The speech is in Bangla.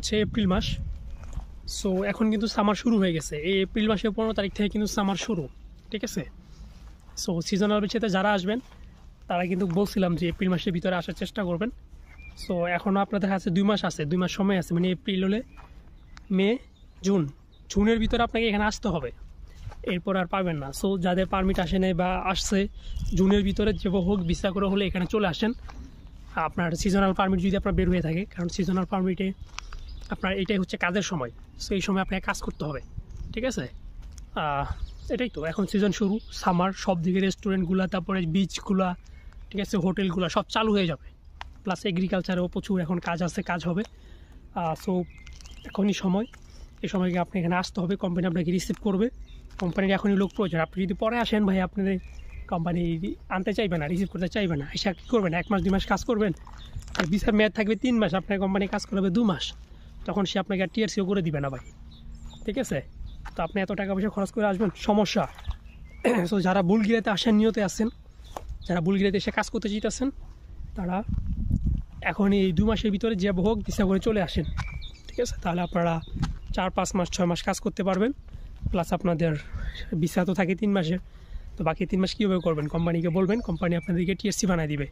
হচ্ছে এপ্রিল মাস। সো এখন কিন্তু সামার শুরু হয়ে গেছে, এই এপ্রিল মাসের 15 তারিখ থেকে কিন্তু সামার শুরু, ঠিক আছে। সো সিজনাল বিচেতে যারা আসবেন তারা কিন্তু বলছিলাম যে এপ্রিল মাসের ভিতরে আসার চেষ্টা করবেন। সো এখনও আপনাদের কাছে 2 মাস আছে, 2 মাস সময় আছে, মানে এপ্রিল হলে মে জুনের ভিতরে আপনাকে এখানে আসতে হবে, এরপর আর পারবেন না। সো যাদের পারমিট আসে নাই বা আসছে জুনের ভিতরে যে হোক ভিসা করে হলে এখানে চলে আসেন। আপনার সিজনাল পারমিট যদি আপনার বের হয়ে থাকে, কারণ সিজনাল পারমিটে আপনার এটাই হচ্ছে কাজের সময়, সো এই সময় আপনাকে কাজ করতে হবে, ঠিক আছে। এটাই তো, এখন সিজন শুরু, সামার, সব দিকে রেস্টুরেন্টগুলো, তারপরে বিচগুলা, ঠিক আছে, হোটেলগুলো সব চালু হয়ে যাবে। প্লাস এগ্রিকালচারেও প্রচুর এখন কাজ আছে, কাজ হবে। সো এখনই সময়, এই সময়কে আপনি এখানে আসতে হবে, কোম্পানি আপনাকে রিসিভ করবে। কোম্পানির এখনই লোক প্রয়োজন। আপনি যদি পরে আসেন ভাই, আপনাদের কোম্পানি আনতে চাইবে না, রিসিভ করতে চাইবে না, এসে কী করবেন, 1 মাস 2 মাস কাজ করবেন, আর ভিসার মেয়াদ থাকবে 3 মাস, আপনার কোম্পানি কাজ করবে 2 মাস, তখন সে আপনাকে আর টিআরসিও করে দিবে না ভাই, ঠিক আছে। তো আপনি এত টাকা পয়সা খরচ করে আসবেন, সমস্যা। সো যারা বুলগেরিয়াতে আসার নিয়তে আসছেন, যারা বুলগেরিয়াতে এসে কাজ করতে চাইতেছেন, তারা এখন এই 2 মাসের ভিতরে যে হোক ভিসা করে চলে আসেন, ঠিক আছে। তাহলে আপনারা 4-5 মাস 6 মাস কাজ করতে পারবেন। প্লাস আপনাদের ভিসা তো থাকে 3 মাসের, তো বাকি 3 মাস কীভাবে করবেন, কোম্পানিকে বলবেন, কোম্পানি আপনাদেরকে টিএসসি বানিয়ে দিবে।